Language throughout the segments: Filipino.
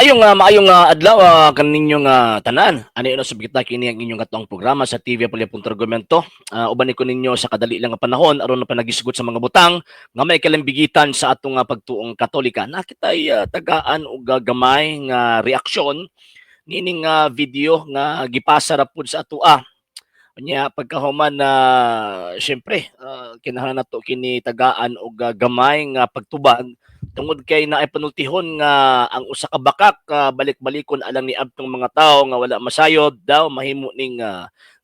Maayong adlaw kaninyong tanan. Ano yun subject na kini ang inyong katong programa sa TV Palya.Punto Argumento. Uban ko ninyo sa kadali lang nga panahon aron na panagisgot sa mga butang nga may kalambigitan sa atong pagtuong Katolika. Nakitay tagaan og gagamay nga reaksyon nining video nga gipasa ra pud sa atoa. Nya pagkahuman na syempre kinahanglan nato kini tagaan og gamay nga pagtubag tungod kay naay panultihon nga ang usa ka bakak balik-balikon alang ni adtong mga tawo nga wala masayod daw mahimo ning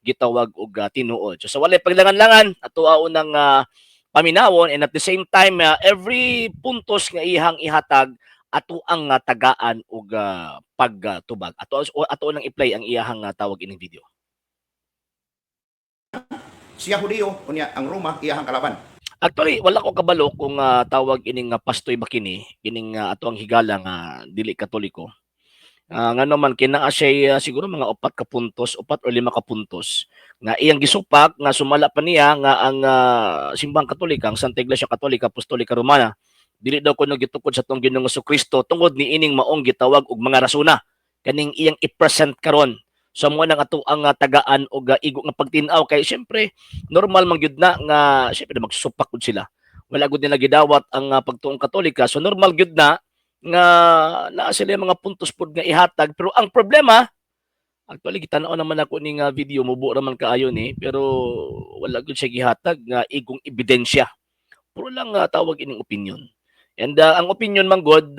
gitawag og tinuod. So sa walay paglangan-langan ato unang paminawon, and at the same time every puntos nga ihang ihatag ato ang tagaan og pagtubag. Ato nang i-play ang iyahang tawag ining video. Siya Hudiyo, unya ang Roma iyahang kalaban. Actually, wala ko kabalo kung tawag ining pastoy ba kini, ining ato ang higala nga dili Katoliko. Nga naman kinaa siya siguro mga 4 ka puntos, 4 o 5 ka puntos nga iyang gisupak nga sumala pa niya nga ang simbang Katolika, ang Santa Iglesia Katolika Apostolika Romana, dili daw kuno gitukod sa tong Ginoong Jesucristo tungod ni ining maong gitawag og mga rasuna kaning iyang i-present karon. So mo nang ato ang tagaan og igo nga pagtin-aw kay syempre normal man gyud na nga syempre magsusupak gud sila. Wala gud nila gidawat ang pagtuong Katolika. So normal gyud na nga naa sila mga puntos pud nga ihatag, pero ang problema actually gitan-aw naman ako ning video, mubo ra man kaayo ni, pero wala gud siya gihatag nga igong ebidensya. Puro lang tawag ining opinion. And ang opinion man gud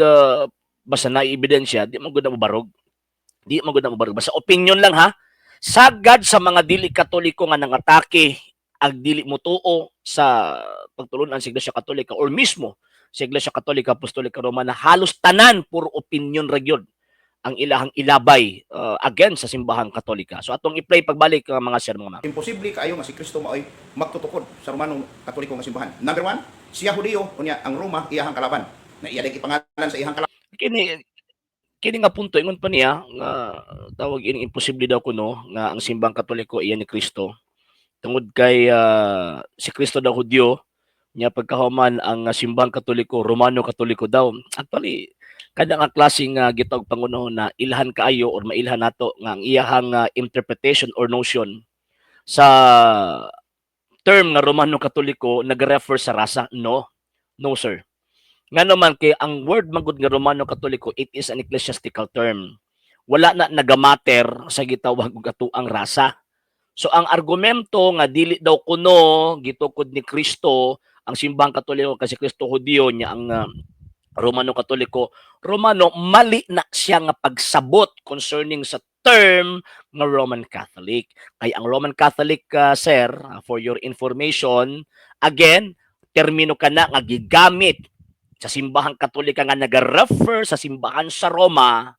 basta na ebidensya di man gud na mabarog. Di man gud na mabarog. Basta opinion lang ha. Sagad sa mga dili Katoliko nga nangatake ag dili motuo sa pagtulunan sa Iglesia Katolika or mismo sa Iglesia Katolika Apostolika Romana, halos tanan puro opinion ra gyud ang ilahang ilabay against sa simbahang Katolika. So atong i-play pagbalik mga sir mga ma'am. Imposible kaayo nga si Kristo maoy magtutukod sa Romanong Katoliko nga simbahan. Number 1, siya Hudiyo, unya ang Roma iyahang kalaban. Na iya day ipangalan sa iyahang kalaban. Kini nga punto ingon pa niya nga tawag ining imposible daw kuno nga ang simbang Katoliko iyan ni Kristo. Tungod kay si Kristo daw Hudyo, nya pagkahuman ang simbang Katoliko Romano Katoliko daw. Actually kada nga klaseng gitawag pangunahon na ilhan kaayo or mailhan nato nga ang iyahang interpretation or notion sa term nga Romano Katoliko nag-refer sa rasa. No sir. Nga naman kay ang word magud nga Romano Katoliko, it is an ecclesiastical term. Wala na nagamater sa gitawag og atoang rasa. So ang argumento nga dili daw kuno gitukod ni Kristo ang simbang Katoliko kasi Kristo Hudiyo niya ang Romano Katoliko, Romano mali na siya nga pagsabot concerning sa term nga Roman Catholic. Kay ang Roman Catholic sir, for your information, again, termino kana nga gigamit sa simbahang Katolika nga nag-refer sa simbahan sa Roma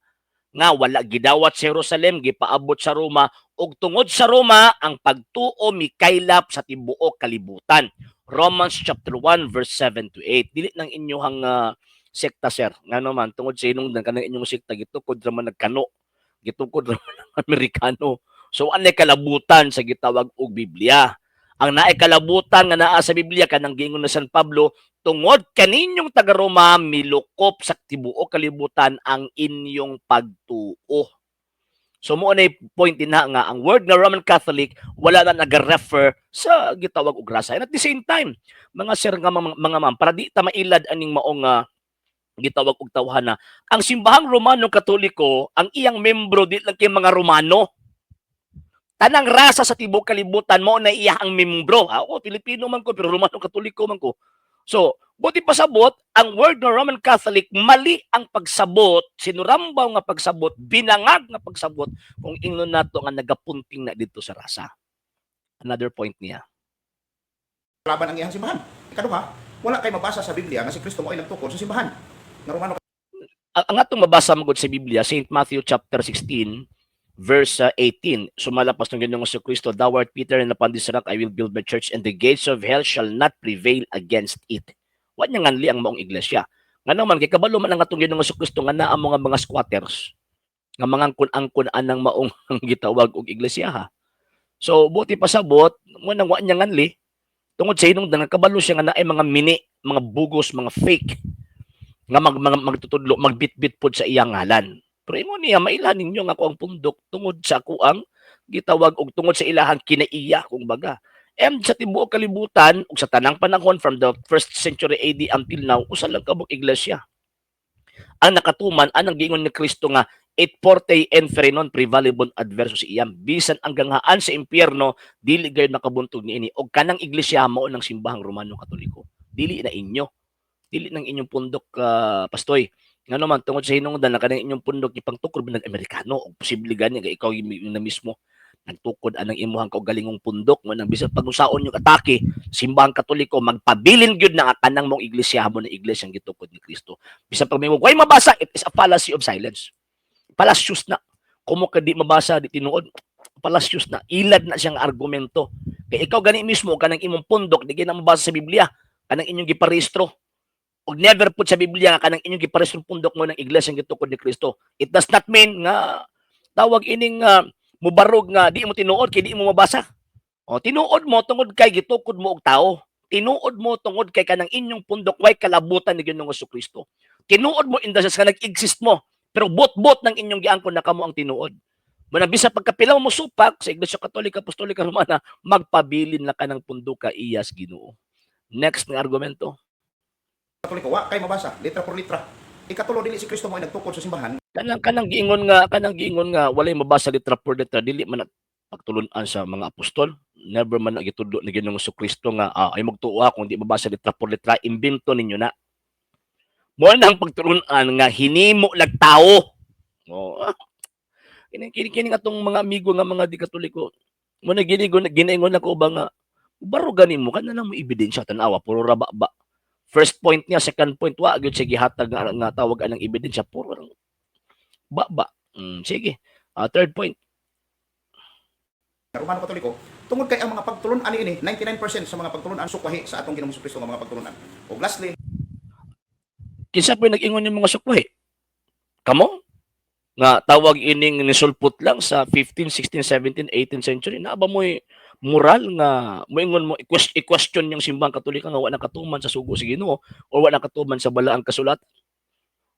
nga wala gidawat sa Jerusalem, gipaabot sa Roma, ug tungod sa Roma ang pagtuo mikaylap sa tibuok kalibutan. Romans chapter 1 verse 7 to 8. Dili nang inyohang sekta sir. Nga naman tungod sa inong kanang inyong sekta gitukod ra man nagkano, gitukod ra man Amerikano. So anay kalabutan sa gitawag og Biblia. Ang naay kalabutan nga naa sa Biblia kanang giingon na San Pablo, tungod kaninyong taga-Roma milukop sa tibuok kalibutan ang inyong pagtuo. So mo na point din nga ang word nga Roman Catholic wala na nag-refer sa gitawag og rasa. And at the same time, mga sir nga mga ma'am, para di ta mailad aning maong gitawag og tawhana, ang simbahang Romano Katoliko, ang iyang membro di lang kay mga Romano. Tanang rasa sa tibuok kalibutan mo na iya ang membro. Ako, Pilipino man ko, pero Romano Katoliko man ko. So, buti pasabot, ang word ng Roman Catholic, mali ang pagsabot, sinurambaw nga pagsabot, binangag nga pagsabot, kung ingnon nato nga nagapunting na dito sa rasa. Another point niya. Laban ang iyang simbahan. Ikaduha, wala kay mabasa sa Biblia nga si Kristo maoy nagtukod sa simbahan nga Romano. Ang atong mabasa magud sa Biblia, St. Matthew chapter 16, verse 18, sumalapas ng Ginoong Jesucristo, thou art Peter, and upon this rock I will build my church, and the gates of hell shall not prevail against it. Wa niya nganli ang maong iglesia. Nga naman, kay kabalo man ang atong Ginoong Jesucristo nga naa mga squatters, nga mga kun-ang ng maong gitawag og iglesia ha. So, buti pasabot, mo nang wa niya nganli, tungod sa inong kabalo siya nga naay mga mini, mga bugos, mga fake, nga magtutudlo, magbitbit pod sa iyang ngalan. Pero imo niya mailhan ninyo nga ako ang pundok tungod sa ako ang gitawag og tungod sa ilahang kinaiya kumbaga. And sa tibuok kalibutan ug sa tanang panahon from the 1st century AD until now usa lang kabog iglesia ang nakatuman anang giingon ni Kristo nga et forte inferi non prevalebon adversus iam bisan ang ganghaan sa impyerno dili gayud nakabuntog niini og kanang iglesia mao ng simbahang Romano Katoliko dili na inyo dili ng inyong pundok pastoy ngano man tungod sa hinungdan na kanang inyong pundok ipangtukod binag Amerikano og posible gani nga ikaw na mismo nagtukod anang imuhang kaugalingong pundok mo nang bisan pag-usaon yung atake simbahang Katoliko magpabilin gyud na kanang mong iglesia mo na iglesyang gitukod ni Kristo bisan pag may way mabasa it is a fallacy of silence palasyos na kumo ka di mabasa di tinuod palasyos na ilad na siyang argumento kay ikaw gani mismo kanang imong pundok di na mabasa sa Biblia kanang inyong giparehistro og never put sa Biblia nga kanang inyong giparehistro pundok mo ng iglesyang gitukod ni Kristo it does not mean nga tawag ining mubarog nga di mo tinuod kay di mo mabasa. O tinuod mo tungod kay gitukod mo og tao. Tinuod mo tungod kay kanang inyong pundok way kalabutan ni Ginoong Kristo. Tinuod mo in the sense nga nag-exist mo pero bot-bot ng inyong giangkon na kamo ang tinuod. Muna bisa pagkapila mo supak sa Iglesia Katolika Apostolika Romana magpabilin na kanang punduka iyas Ginoo. Next nga argumento. Katoliko wa kay mabasa litra por litra. Ikatulo dili si Kristo mo ay nagtukod sa simbahan. Kanang giingon nga walay mabasa litra por litra dili man pagtulon-an sa mga apostol. Never man gitudlo ni Ginoong Kristo nga ay magtuo kung di mabasa litra por litra imbento ninyo na. Mo nang pagtulon-an nga hinimo lag tao. Kini atong mga amigo nga mga di Katoliko. Mo na ginaingon ako ba nga baro ganin mo kana lang mo ebidensya tan-awa puro raba ba. First point niya, second point wa gyud sige hatag nga tawag anang ebidensya puro ba. Sige. Third point. Romano Katoliko tungod kay ang mga pagtulon-an ini 99% sa mga pagtulon-an sukwahi sa atong Ginoong Kristo nga mga pagtulon-an. Ug lastly, Kinsa pa nag-ingon yung mga sukwahi? Kamo? Nga tawag ining nisulpot lang sa 15, 16, 17, 18th century na ba mo'y moral nga moingon mo i-question yung simbang Katolika nga wala nakatuman sa sugo sa Ginoo o wala nakatuman sa balaang kasulat.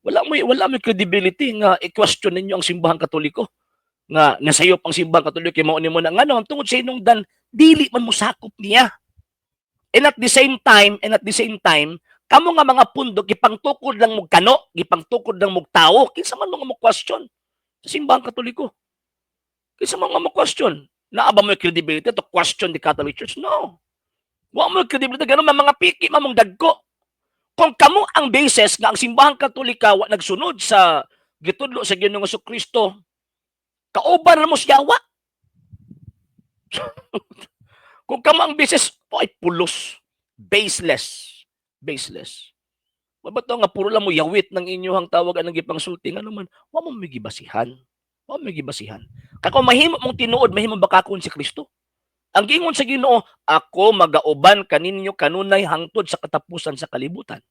Wala mo credibility nga i-question ninyo ang simbahang Katoliko nga nasayop ang simbahang Katoliko mao nimo na ngano tungod sa hinungdan dili man mo sakop niya. And at the same time kamo nga mga pundok gipangtukod lang mo kano, gipangtukod lang mo tao, kinsa man mga mo question sa simbahang Katoliko. Kinsa man mga mo question? Naa ba mo credibility to question the Catholic Church? No. Wa mo credibility ganun mga piki mamong dagko. Kung kamo ang basis nga ang simbahang Katolika wa nagsunod sa gitudlo sa Ginoong Kristo, kauban na mo siya wa. Kung kamo ang basis, ay pulos, baseless. Mabato nga puro lang mo yawit ng inyong tawag anang gipangsulti nga naman, wa mo migibasihan. Kako mahimo mong tinuod, mahimo bakakon si Kristo. Ang gingon sa Ginoo, ako magauban kaninyo kanunay hangtod sa katapusan sa kalibutan.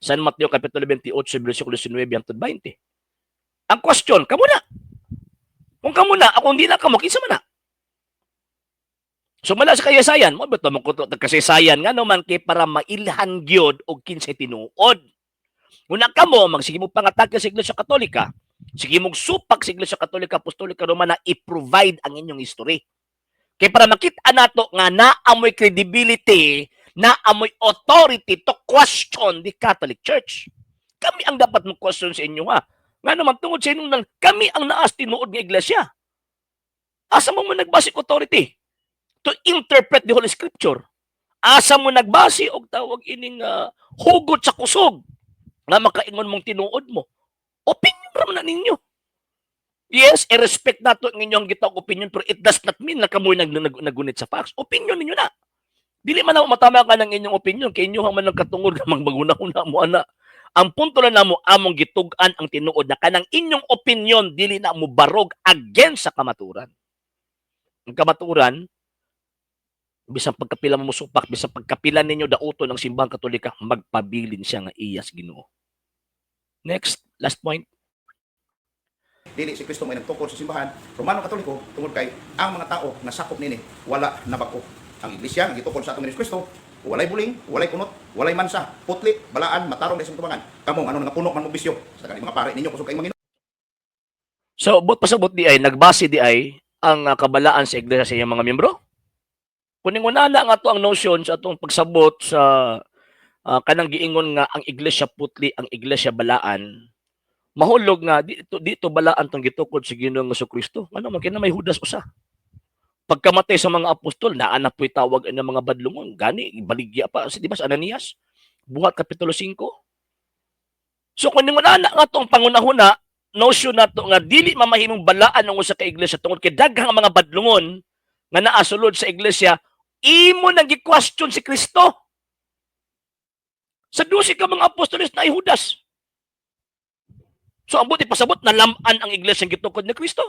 San Mateo kapitulo 28 bersikulo 19 hangtod 20. Ang question, kamo na. Kung kamo na, ako hindi na kamo, kinsa man na. So mala sa kayasayan, mo beto mo kuto kasaysayan nga naman kay para mailhan gyud og kinsay tinuod. Una kamo magsige mo pangatake sa Iglesia Katolika, sige mong supak sa Iglesia Katolika Apostolika Romana i-provide ang inyong history. Kay para makita nato nga naamoy credibility, naamoy authority to question the Catholic Church. Kami ang dapat mo question sa inyo ha. Nga naman tungod sa inyong kami ang naas tinuod nga iglesia. Asa mo nagbasik authority to interpret the Holy Scripture? Asa mo nagbase og tawag ining hugot sa kusog nga makaingon mong tinuod mo? Opinion ra man ninyo. Yes, i-respect nato ang inyong gitawag opinion pero it does not mean na kamoy nagunit sa facts. Opinion ninyo na. Dili man ako matama ka ng inyong opinion kay inyo man nagkatungod nga magbaguna-una mo ana. Ang punto na namo among gitug-an ang tinuod na kanang inyong opinion dili na mo barog against sa kamaturan. Ang kamaturan bisan pagkapila mo supak, bisan pagkapila ninyo dauton ng simbahang Katolika, magpabilin siya nga iyas Ginoo. Next, last point. dili si Kristo may nagtukod sa simbahan. Romano Katoliko tungod kay ang mga tao na sakop nini wala nabako. Ang iglesia nga gitukod sa atong Kristo, walay buling, walay kunot, walay mansa, putli, balaan, matarong sa tubangan. Kamong ano nga puno man mo bisyo sa kanang mga pare ninyo kusog kay mga So, but pasabot di ay, nagbase di ay ang kabalaan sa iglesia sa iyang mga miyembro? Kuning una na nga to ang notion sa atong pagsabot sa kanang giingon nga ang iglesia putli, ang iglesia balaan, mahulog nga dito balaan tong gitukod sa Ginoong Jesucristo. Ano man kina may Judas usa. Pagkamatay sa mga apostol, naa na po'y tawag ng mga badlungon. Gani, baligya pa. Di ba sa Ananias? Buhat Kapitulo 5. So kung nga itong pangunahuna, notion na to nga dili mamahimong balaan ng usa ka iglesia tungod kay daghang mga badlungon nga naasulod sa iglesia, imo nang gi-question si Kristo. Sa 12 ka mga apostoles na Judas. So ang buti pasabot na laman ang iglesia gitukod ni Kristo.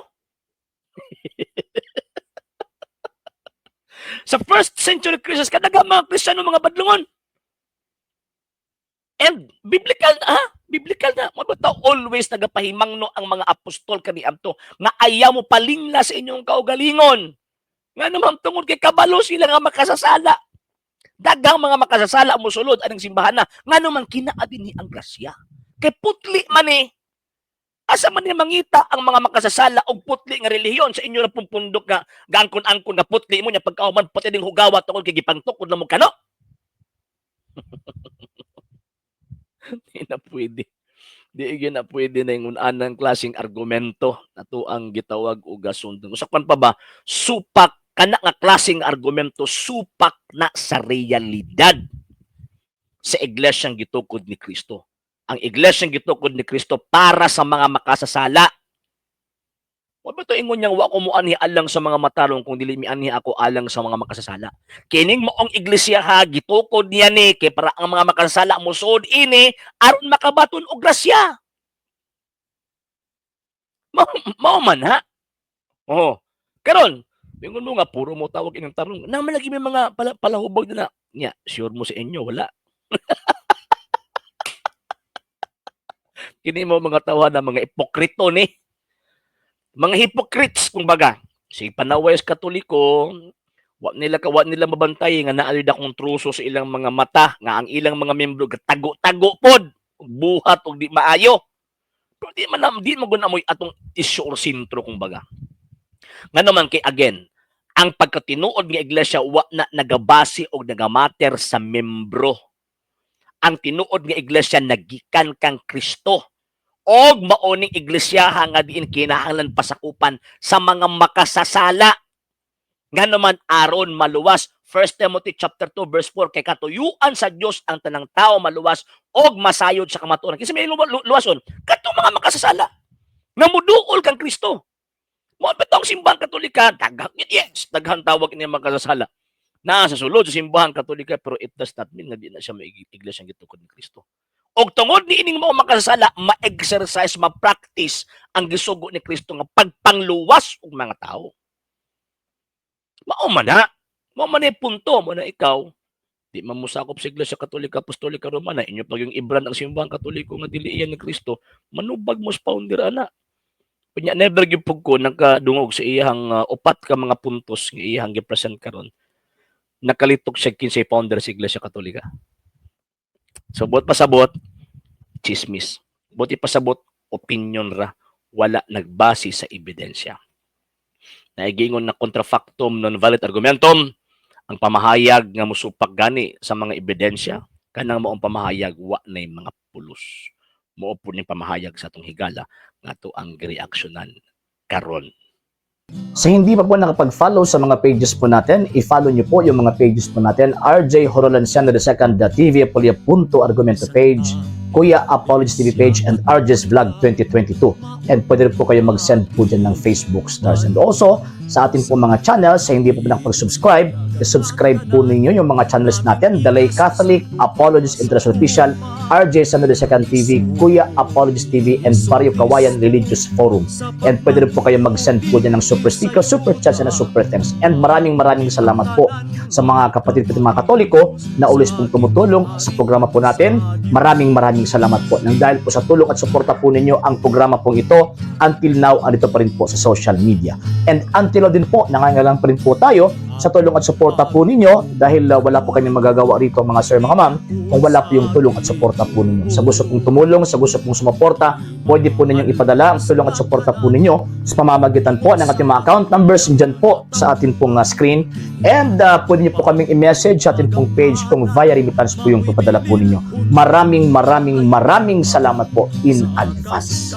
Sa first century Christians, kadaga mga Kristiyano, mga badlungon. And biblical na, ha? Biblical na. Mabata, always nagapahimangno ang mga apostol kaniadto nga ayaw mo palingla sa inyong kaugalingon. Nga naman tungod kay kabalo sila nga makasasala. Dagang mga makasasala mo sulod anong simbahan na. Nga naman kinaadin ni ang grasya. Kay putli man eh. Asa man niya mangita ang mga makasasala og putli nga relihiyon sa inyo na pumpundok nga gangkon-angkon nga putli mo niya pagkauman pati ding hugawa tungod kay gipangtukod na mo kano. Di na pwede. Di na pwede na yung unanang klaseng argumento na to ang gitawag o gasundong. Usapan pa ba, supak kana nga klaseng argumento, supak na sa realidad sa iglesyang gitukod ni Kristo. Ang iglesyang gitukod ni Kristo para sa mga makasasala. Wa ba to ingon niyang wa ko mo anhi alang sa mga matarong kung dili mi anhi ako alang sa mga makasasala. Kining moong iglesia ha gitukod niya ni kay para ang mga makasasala musod ini aron makabaton og grasya. Mao man ha. Oh. Karon, ingon mo nga puro mo tawag ining tarong. Naman lagi may mga palahubog na. Nya, sure mo sa inyo wala. Kini mo mga tawa na mga ipokrito ni. Mga hypocrites kumbaga. Si panaway sa Katoliko, wa nila mabantay nga naa akong truso sa ilang mga mata nga ang ilang mga miyembro tago-tago pod, buhat og di maayo. Pero di mo gunamoy atong isyu or sintro kumbaga. Nga naman kay again, ang pagkatinuod nga iglesia wa na nagabase og nagamater sa membro. Ang tinuod nga iglesia nagikan kang Kristo. Og maoning iglesia nga diin kinahanglan pasakupan sa mga makasasala. Nga naman aron maluwas 1 Timothy chapter 2 verse 4 kay katuyuan sa Dios ang tanang tao maluwas og masayod sa kamatuoran. Kasi may luwason kadtong mga makasasala nga muduol kang Kristo. Mo betong simbahang Katolika daghang tawag niya makasasala. Na sa sulod sa simbahang Katolika pero it does not mean nga di na siya may iglesia gitukod ni Kristo. Og tungod ni ining mga makasasala, ma-exercise, ma-practice ang gisugo ni Kristo nga pagpangluwas og mga tao. Mao man na punto mo na ikaw di man mo sakop sa Iglesia Katolika Apostolika Romana inyo pag yung ibran ang simbahang Katoliko nga dili iyan ni Kristo, manubag mo sa founder ana. Kunya never gyud ko nagkadungog sa iyang upat ka mga puntos nga iyang gi-present karon. Nakalitok siya kinsay founder sa Iglesia Katolika. So, buot pasabot, chismis. Buot ipasabot, opinion ra. Wala nagbase sa ebidensya. Naigingon na contrafactum non-valid argumentum, ang pamahayag nga musupak gani sa mga ebidensya, kanang maong pamahayag, wa na mga pulos. Mao po ning pamahayag sa atong higala, nga to ang reaksyonan karon. Sa hindi pa po nakapag-follow sa mga pages po natin, i-follow niyo po yung mga pages po natin, RJ Horolanciano II, TV Apolia Punto Argumento page, Kuya Apologies TV page, and RJ's Vlog 2022. And pwede rin po kayo mag-send po dyan ng Facebook stars. And also, sa ating po mga channels, sa hindi po nakapag-subscribe, i-subscribe po ninyo yung mga channels natin, The Lay Catholic, Apologies International Official, RJ Sano II TV, Kuya Apologies TV, and Barrio Kawayan Religious Forum. And pwede rin po kayo mag-send po dyan ng super sticker, super chats, and super thanks. And maraming salamat po sa mga kapatid at mga Katoliko na ulis pong tumutulong sa programa po natin. Maraming salamat po. Nang dahil po sa tulong at suporta po ninyo ang programa pong ito, until now, andito pa rin po sa social media. And until now din po, nangangalang pa rin po tayo sa tulong at suporta po ninyo dahil wala po kami magagawa rito mga sir, mga ma'am, kung wala po yung tulong at suporta po ninyo. Sa gusto pong tumulong, sa gusto pong sumuporta, pwede po ninyong ipadala ang tulong at suporta po ninyo sa pamamagitan po ng ating mga account numbers dyan po sa ating pong screen. And pwede niyo po kaming i-message sa ating pong page kung via remittance po yung papadala po ninyo. Maraming salamat po in advance.